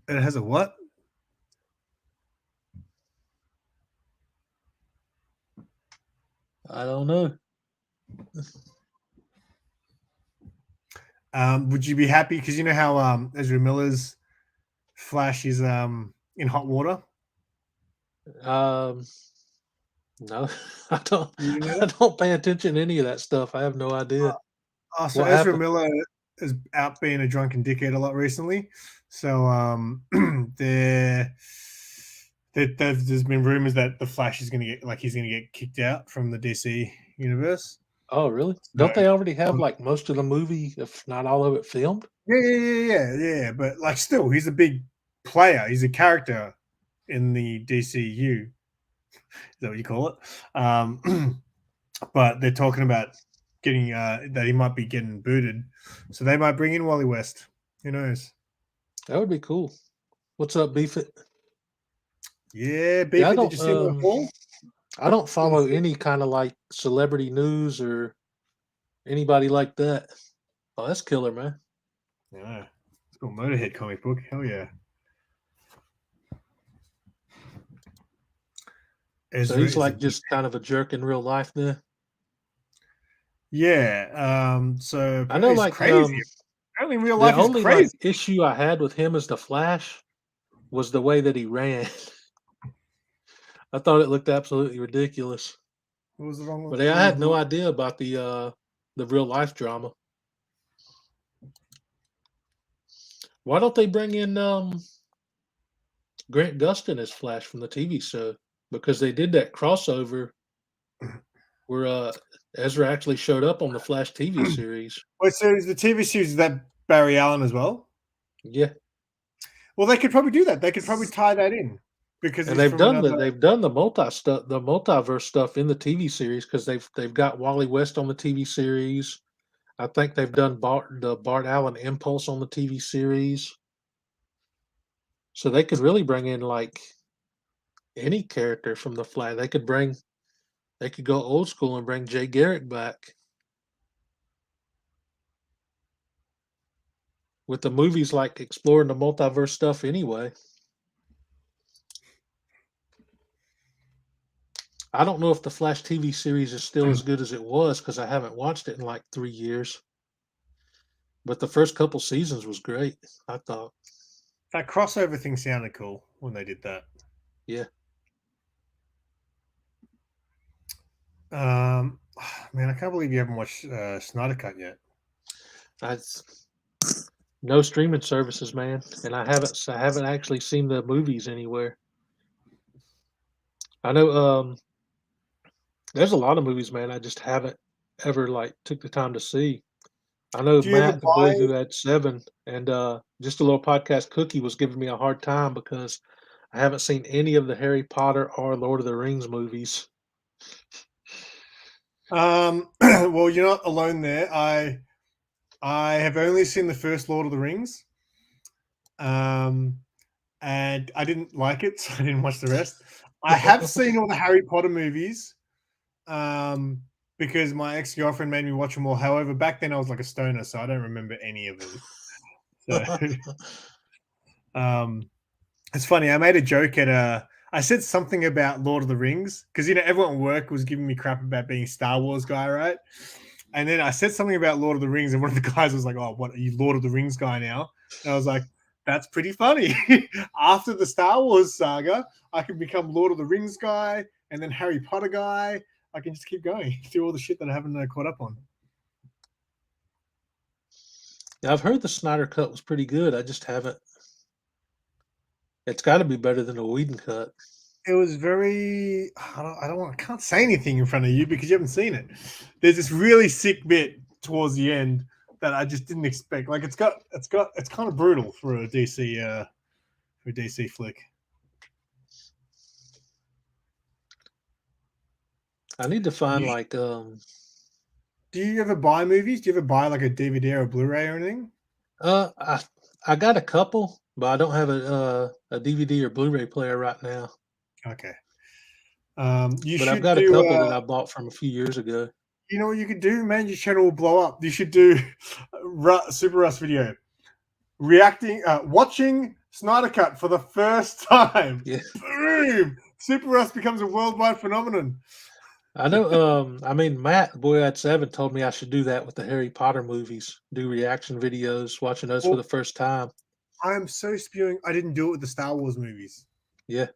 And it has a what? I don't know. Would you be happy? Because you know how Ezra Miller's Flash is in hot water? No, I don't. You know I that? don't pay attention to any of that stuff. I have no idea. Oh, so What Ezra happened? Miller is out being a drunken dickhead a lot recently. So there's been rumors that the Flash is going to get, he's going to get kicked out from the DC universe. Oh, really? So, Don't they already have like most of the movie, if not all of it, filmed? yeah. But like, still, he's a big player. He's a character in the DCU. Is that what you call it? But they're talking about getting that he might be getting booted, so they might bring in Wally West. Who knows? That would be cool. What's up, Beefit? Yeah, Yeah, Beefy, did you see my fall? I don't follow any kind of like celebrity news or anybody like that. Oh, that's killer, man. Yeah, it's called Motorhead comic book. Hell yeah. So he's like just kind of a jerk in real life then. Yeah. So I know, he's like crazy. Apparently, in real the life, he's only crazy. like issue I had with him as the Flash was the way that he ran. I thought it looked absolutely ridiculous. What was the wrong? But I had no idea about the real life drama. Why don't they bring in Grant Gustin as Flash from the TV show? Because they did that crossover where Ezra actually showed up on the Flash TV series. Wait, so is the TV series, is that Barry Allen as well? Yeah, Well, they could probably do that. They could probably tie that in because and he's they've from done another. they've done the multiverse stuff in the TV series because they've got Wally West on the TV series. I think they've done the Bart Allen Impulse on the TV series. So they could really bring in like any character from the Flash. They could go old school and bring Jay Garrick back. With the movies like exploring the multiverse stuff anyway. I don't know if the Flash TV series is still as good as it was because I haven't watched it in like 3 years. But the first couple seasons was great, I thought. That crossover thing sounded cool when they did that. Yeah. Man, I can't believe you haven't watched Snyder Cut yet. No streaming services, man, and I haven't actually seen the movies anywhere. I know there's a lot of movies, man, I just haven't ever like took the time to see. I know Do you ever Matt, the boy buy? who had 7, and just a little podcast Cookie was giving me a hard time because I haven't seen any of the Harry Potter or Lord of the Rings movies. Well, you're not alone there. I have only seen the first Lord of the Rings, and I didn't like it, so I didn't watch the rest. I have seen all the Harry Potter movies, because my ex-girlfriend made me watch them all. However, back then I was like a stoner, so I don't remember any of them. So, it's funny. I made a joke I said something about Lord of the Rings because everyone at work was giving me crap about being a Star Wars guy, right? And then I said something about Lord of the Rings, and one of the guys was like, "Oh, what are you, Lord of the Rings guy now?" And I was like, "That's pretty funny." After the Star Wars saga, I can become Lord of the Rings guy, and then Harry Potter guy. I can just keep going through all the shit that I haven't caught up on. I've heard the Snyder cut was pretty good. I just haven't. It's got to be better than the Whedon cut. It was very. I can't say anything in front of you because you haven't seen it. There's this really sick bit towards the end that I just didn't expect. Like it's kind of brutal for a DC flick. I need to find You- like Do you ever buy movies? Do you ever buy like a DVD or a Blu-ray or anything? I got a couple, but I don't have a DVD or Blu-ray player right now. Okay. But You should I've got a do. couple that I bought from a few years ago. You know what you could do, man? Your channel will blow up. You should do Super Russ video watching Snyder Cut for the first time. Yeah. Boom! Super Russ becomes a worldwide phenomenon. I know. I mean, Matt, Boy at 7, told me I should do that with the Harry Potter movies. Do reaction videos, watching those for the first time. I am so spewing. I didn't do it with the Star Wars movies. Yeah,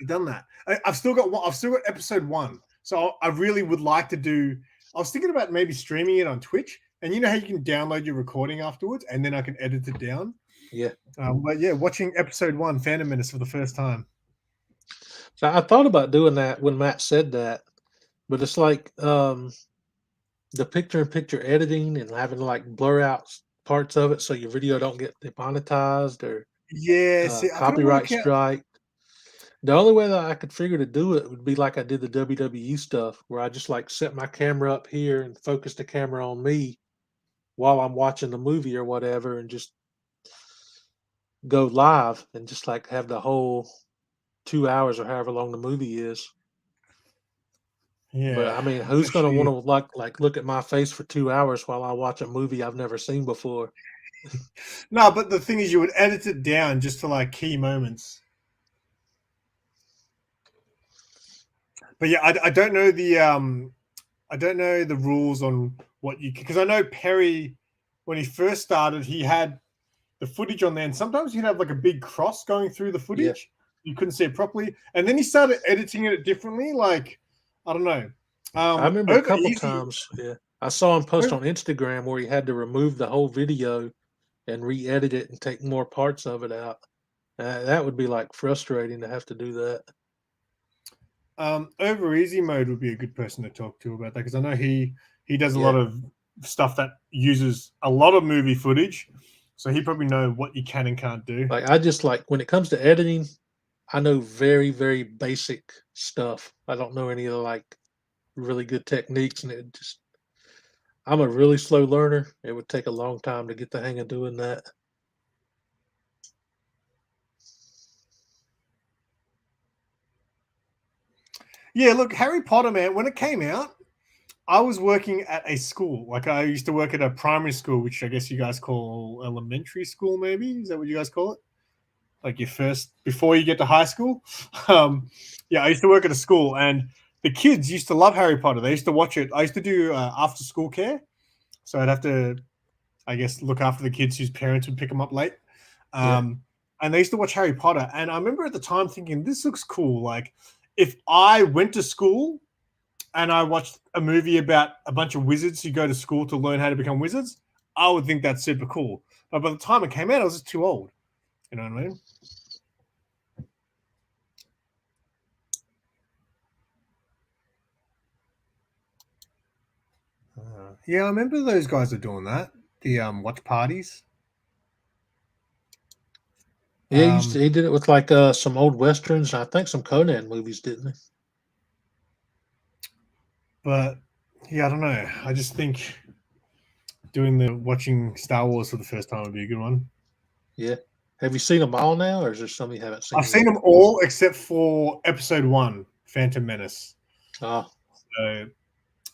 I've done that. I've still got one. I've still got episode 1. So I really would like to do. I was thinking about maybe streaming it on Twitch, and you know how you can download your recording afterwards, and then I can edit it down. yeah. But yeah, watching episode 1, Phantom Menace, for the first time. So I thought about doing that when Matt said that, but it's like the picture-in-picture editing and having to like blur out parts of it so your video don't get demonetized or Yeah, see, I couldn't copyright work out. strike. The only way that I could figure to do it would be like I did the WWE stuff, where I just like set my camera up here and focus the camera on me while I'm watching the movie or whatever, and just go live and just like have the whole 2 hours or however long the movie is. Yeah, But I mean, who's going to actually- want to like look at my face for 2 hours while I watch a movie I've never seen before? No, but the thing is, you would edit it down just to like key moments. But yeah, I don't know the rules on what you, because I know Perry, when he first started, he had the footage on there, and sometimes he'd have like a big cross going through the footage. You couldn't see it properly, and then he started editing it differently. Like, I don't know. I remember a over couple easy- times. Yeah, I saw him post Over- on Instagram where he had to remove the whole video and re-edit it and take more parts of it out. That would be like frustrating to have to do that. Over easy mode would be a good person to talk to about that, because I know he does a Yeah. lot of stuff that uses a lot of movie footage, so he probably know what you can and can't do. Like I just like when it comes to editing, I know very, very basic stuff. I don't know any of the like really good techniques, and I'm a really slow learner. It would take a long time to get the hang of doing that. Yeah, look, Harry Potter, man, when it came out, I was working at a school. Like, I used to work at a primary school, which I guess you guys call elementary school, maybe? Is that what you guys call it? Like your first, before you get to high school? Yeah, I used to work at a school, and the kids used to love Harry Potter. They used to watch it. I used to do after school care. So I'd have to, I guess, look after the kids whose parents would pick them up late. And they used to watch Harry Potter. And I remember at the time thinking, this looks cool. Like, if I went to school and I watched a movie about a bunch of wizards who go to school to learn how to become wizards, I would think that's super cool. But by the time it came out, I was just too old. You know what I mean? Yeah, I remember those guys are doing that. The watch parties. Yeah, he did it with like some old westerns. I think some Conan movies, didn't he? But yeah, I don't know. I just think doing the watching Star Wars for the first time would be a good one. Yeah. Have you seen them all now, or is there some you haven't seen? I've seen them all except for episode 1, Phantom Menace. Oh, So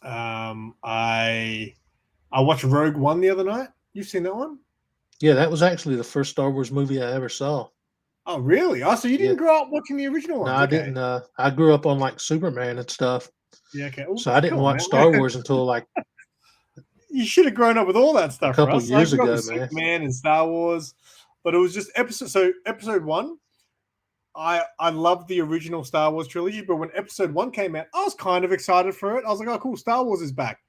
I watched Rogue One the other night. You've seen that one? yeah, that was actually the first Star Wars movie I ever saw. Oh, really? Oh, so you didn't Yeah. grow up watching the original ones? No, I Okay. didn't. I grew up on like Superman and stuff, Yeah, okay. Ooh, so I didn't come on, watch man. Star Wars until like You should have grown up with all that stuff. couple Russ. years I grew up ago, with man. Superman and Star Wars, but it was just episode 1. I loved the original Star Wars trilogy, but when episode 1 came out, I was kind of excited for it. I was like, oh, cool, Star Wars is back.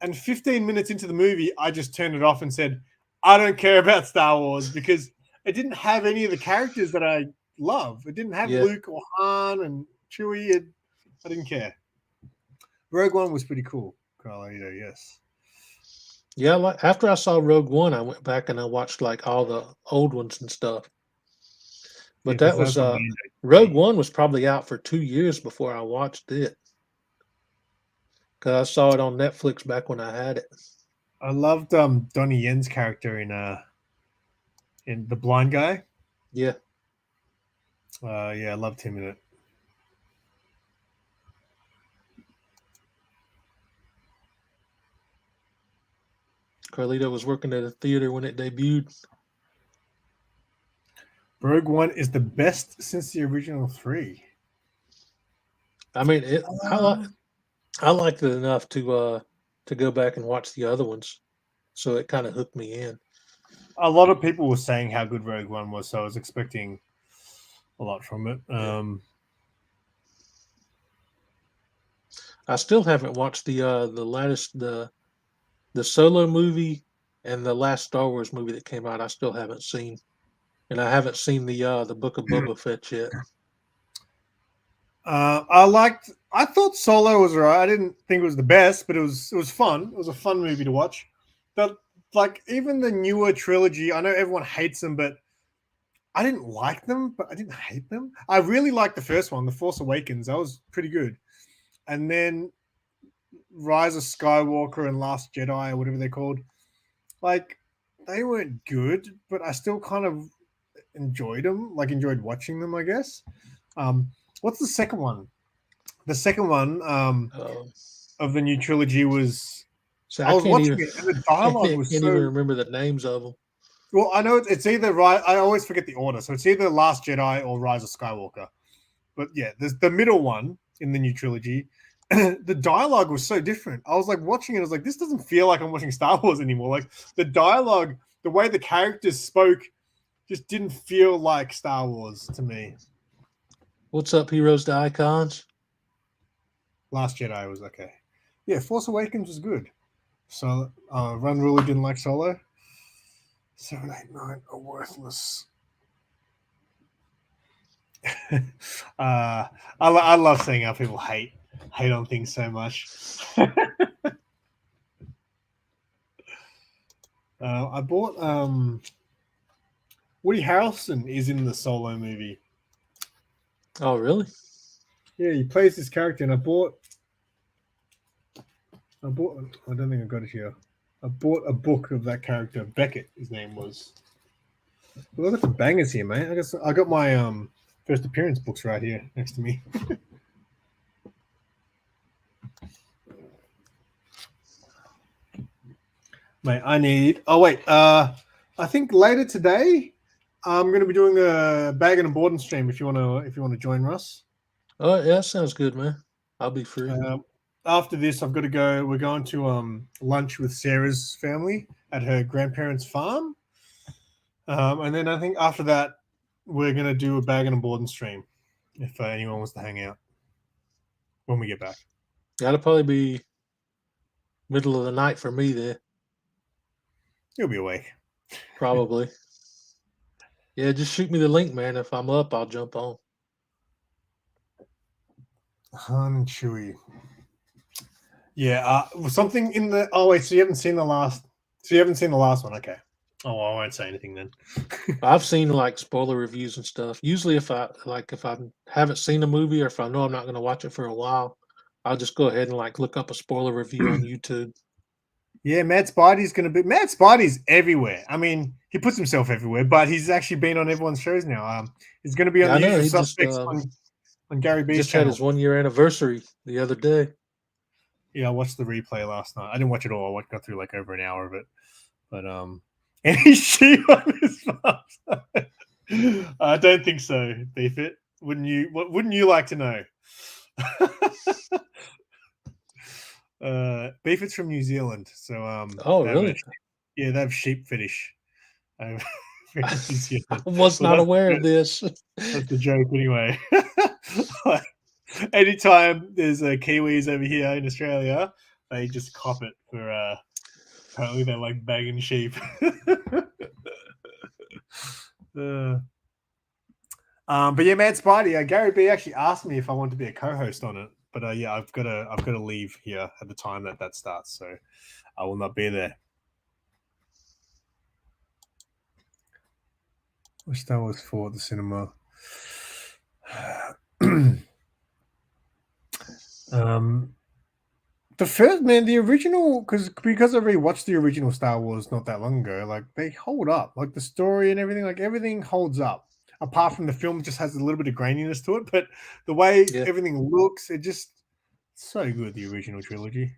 And 15 minutes into the movie, I just turned it off and said, I don't care about Star Wars because it didn't have any of the characters that I love. It didn't have Yeah. Luke or Han and Chewie. I didn't care. Rogue One was pretty cool, Carlito, yes. Yeah, like after I saw Rogue One, I went back and I watched like all the old ones and stuff. But Yeah, that 'cause was that's what Rogue One was probably out for 2 years before I watched it. Cause I saw it on Netflix back when I had it. I loved Donnie Yen's character in The Blind Guy. Yeah. Yeah, I loved him in it. Carlito was working at a theater when it debuted. Rogue One is the best since the original 3. I mean, I liked it enough to go back and watch the other ones, so it kind of hooked me in. A lot of people were saying how good Rogue One was, so I was expecting a lot from it. I still haven't watched the latest the Solo movie and the last Star Wars movie that came out. I still haven't seen, and I haven't seen the Book of Boba Fett yet. I thought Solo was alright. I didn't think it was the best, but it was fun. It was a fun movie to watch. But like even the newer trilogy, I know everyone hates them, but I didn't like them, but I didn't hate them. I really liked the first one, The Force Awakens. That was pretty good. And then Rise of Skywalker and Last Jedi, or whatever they're called, like they weren't good, but I still kind of enjoyed them. Like enjoyed watching them, I guess. What's the second one? The second one of the new trilogy was. So I was watching it, and the dialogue was can't so. even remember the names of them. Well, I know it's either right. I always forget the order, so it's either Last Jedi or Rise of Skywalker. But yeah, there's the middle one in the new trilogy. The dialogue was so different. I was like watching it. I was like, this doesn't feel like I'm watching Star Wars anymore. Like the dialogue, the way the characters spoke, just didn't feel like Star Wars to me. What's up, heroes to icons? Last Jedi was okay. Yeah, Force Awakens was good. So Run really didn't like Solo. 7, 8, 9 are worthless. I love seeing how people hate on things so much. I bought Woody Harrelson is in the Solo movie. Oh, really? Yeah, he plays this character, and I bought. I don't think I got it here. I bought a book of that character. Beckett, his name was. Well, I got some bangers here, mate. I got my first appearance books right here next to me. Mate, I need. Oh wait, I think later today I'm going to be doing a bagging and boarding stream. If you want to join, Russ. Oh, yeah, that sounds good, man. I'll be free. After this, I've got to go. We're going to lunch with Sarah's family at her grandparents' farm, and then I think after that we're going to do a bagging and boarding stream. If anyone wants to hang out when we get back, That'll probably be middle of the night for me there. you'll be awake. Probably. Yeah, just shoot me the link, man. If I'm up, I'll jump on. Han and Chewie. Yeah, something in the. Oh wait, so you haven't seen the last? So you haven't seen the last one? Okay. Oh, well, I won't say anything then. I've seen like spoiler reviews and stuff. Usually, if I haven't seen a movie or if I know I'm not going to watch it for a while, I'll just go ahead and like look up a spoiler review on YouTube. Yeah, Matt Spidey's everywhere. I mean, he puts himself everywhere, but he's actually been on everyone's shows now. He's going to be on The Usual Suspects on Gary B's just channel. had his 1 year anniversary the other day. Yeah, I watched the replay last night. I didn't watch it all. I got through like over an hour of it. But any sheep on his farm? I don't think so, Beefit. Wouldn't you? What wouldn't you like to know? Beefit's from New Zealand, so Oh, really? Yeah, they have sheep fetish. I was not aware of this. That's the joke, anyway. Anytime there's Kiwis over here in Australia, they just cop it Apparently, they like bagging sheep. But yeah, Mad Spidey. Gary B actually asked me if I want to be a co-host on it, but yeah, I've got to leave here at the time that starts, so I will not be there. Wish that was for the cinema. The first man, the original, because I rewatched the original Star Wars not that long ago. Like they hold up, like the story and everything. Like everything holds up. Apart from the film, just has a little bit of graininess to it, but the way everything looks, it just so good. The original trilogy.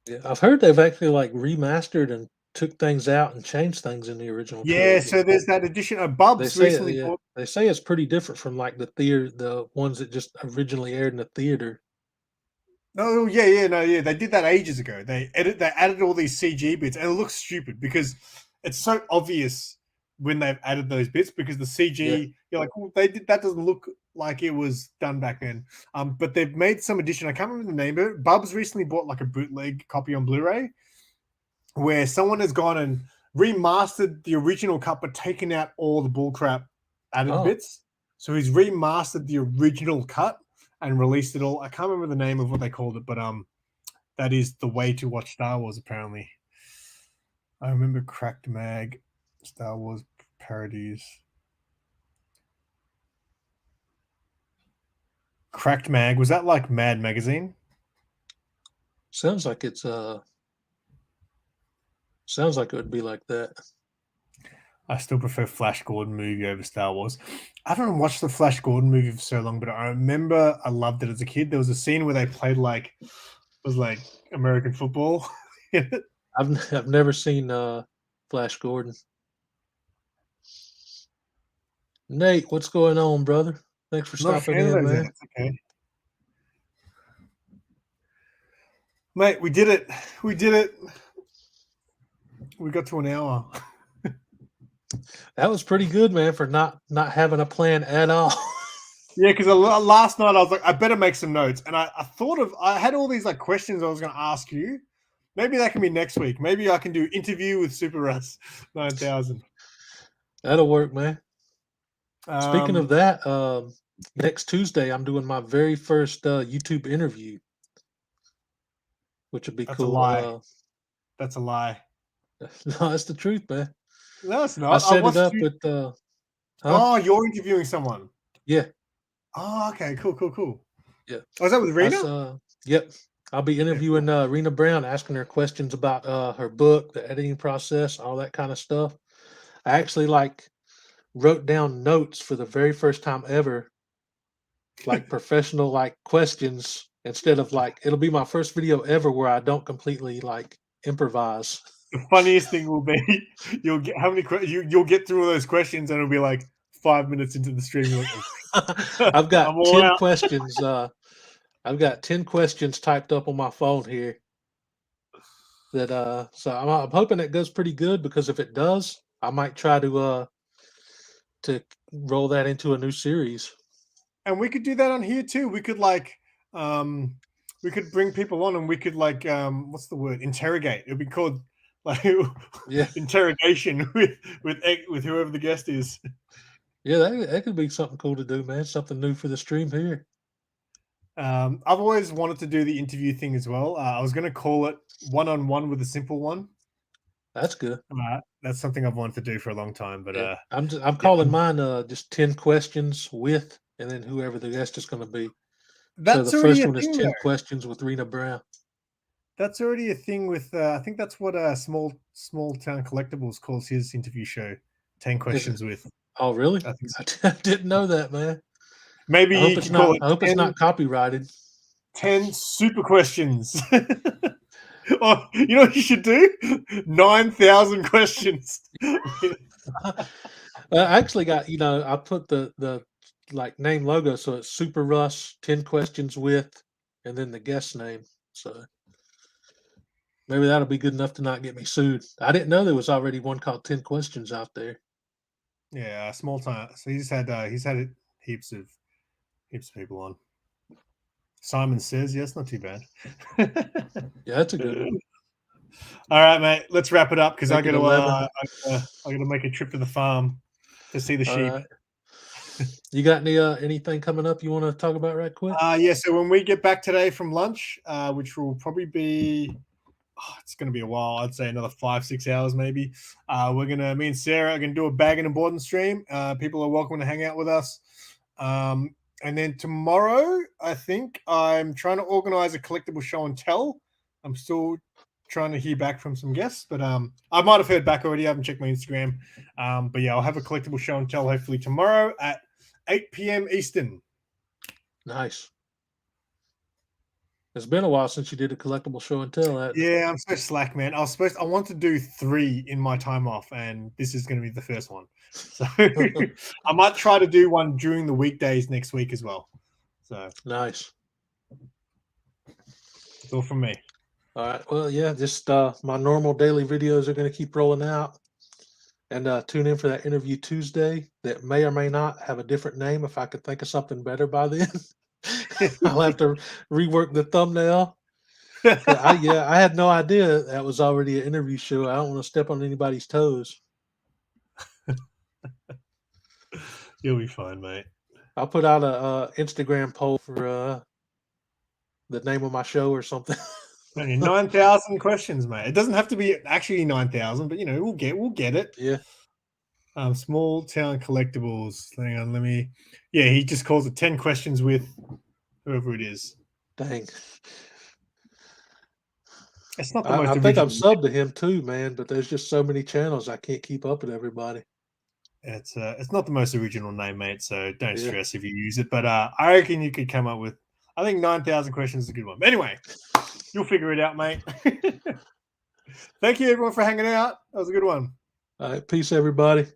Yeah, I've heard they've actually like remastered and took things out and changed things in the original. Yeah, trilogy. so there's that edition of They Bubs say recently. they say it's pretty different from like the ones that just originally aired in the theater. Oh yeah. They did that ages ago. They added all these CG bits, and it looks stupid because it's so obvious when they've added those bits because the CG, you're like, oh, they did that doesn't look like it was done back then. But they've made some addition. I can't remember the name of it. Bubs recently bought like a bootleg copy on Blu-ray where someone has gone and remastered the original cut but taken out all the bullcrap added bits. So he's remastered the original cut and released it all. I can't remember the name of what they called it, but that is the way to watch Star Wars, apparently. I remember Cracked Mag, Star Wars parodies. Cracked Mag, was that like Mad Magazine? Sounds like it's sounds like it would be like that. I still prefer Flash Gordon movie over Star Wars. I haven't watched the Flash Gordon movie for so long, but I remember I loved it as a kid. There was a scene where they played like American football. I've never seen Flash Gordon. Nate, what's going on, brother? Thanks for stopping in, man. Okay. Mate, we did it. We got to an hour. That was pretty good, man, for not having a plan at all. Yeah, because last night I was like, I better make some notes, and I had all these like questions I was going to ask you. Maybe that can be next week. Maybe I can do interview with Super Russ 9000. That'll work, man. Speaking of that, next Tuesday I'm doing my very first YouTube interview, which would be cool. That's a lie. No, that's the truth, man. No, it's not. I set it up with. Oh, you're interviewing someone. Yeah. Oh, okay. Cool. Yeah. Oh, is that with Rena? Yep. I'll be interviewing Rena Brown, asking her questions about her book, the editing process, all that kind of stuff. I actually wrote down notes for the very first time ever, like professional questions instead of it'll be my first video ever where I don't completely improvise. The funniest thing will be you'll get you'll get through all those questions and it'll be like 5 minutes into the stream. You're like, I've got 10 questions. I've got 10 questions typed up on my phone here. That so I'm hoping it goes pretty good because if it does, I might try to roll that into a new series. And we could do that on here too. We could we could bring people on and we could what's the word? Interrogate. It'd be called interrogation with whoever the guest is. Yeah, that could be something cool to do, man. Something new for the stream here. I've always wanted to do the interview thing as well. I was going to call it one-on-one with a simple one. That's good. That's something I've wanted to do for a long time. But I'm calling mine just 10 questions with, and then whoever the guest is going to be. That's so the first one is 10 questions with Rena Brown. That's already a thing with. I think that's what Small Town Collectibles calls his interview show. 10 questions with. Oh, really? I didn't know that, man. Maybe I hope it's not copyrighted. 10 super questions. Oh, you know what you should do? 9,000 questions. I actually got, I put the name logo, so it's Super Russ 10 questions with, and then the guest name. So maybe that'll be good enough to not get me sued. I didn't know there was already one called 10 questions out there. Yeah, Small Time. So he's had heaps of people on. Simon Says, yes, not too bad. Yeah, that's a good one. All right, mate. Let's wrap it up because I Make it got 11. to make a trip to the farm to see the All sheep. right. You got anything coming up you want to talk about right quick? Yeah. So when we get back today from lunch, which will probably be, it's going to be a while. I'd say another 5-6 hours maybe. Me and Sarah are gonna do a bagging and boarding stream. People are welcome to hang out with us. And then tomorrow, I think I'm trying to organize a collectible show and tell. I'm still trying to hear back from some guests, but I might have heard back already. I haven't checked my Instagram. But yeah, I'll have a collectible show and tell hopefully tomorrow at 8 p.m. Eastern. Nice. It's been a while since you did a collectible show and tell. Yeah, I'm so slack, man. I want to do 3 in my time off, and this is going to be the first one. So I might try to do one during the weekdays next week as well. So Nice. that's all from me. All right. Well, yeah, just my normal daily videos are going to keep rolling out. And tune in for that interview Tuesday that may or may not have a different name if I could think of something better by then. I'll have to rework the thumbnail. I had no idea that was already an interview show. I don't want to step on anybody's toes. You'll be fine, mate. I'll put out a Instagram poll for the name of my show or something. 9,000 questions, mate. It doesn't have to be actually 9,000, but we'll get it. Yeah. Small town collectibles. Hang on, he just calls it 10 questions with whoever it is. Dang. It's not the most. I think I'm subbed to him too, man. But there's just so many channels I can't keep up with everybody. It's not the most original name, mate. So don't stress if you use it. But I reckon you could come up with. I think 9,000 questions is a good one. But anyway, you'll figure it out, mate. Thank you, everyone, for hanging out. That was a good one. All right, peace, everybody.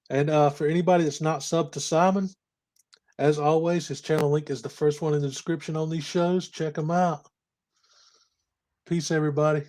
And for anybody that's not subbed to Simon, as always, his channel link is the first one in the description on these shows. Check him out. Peace, everybody.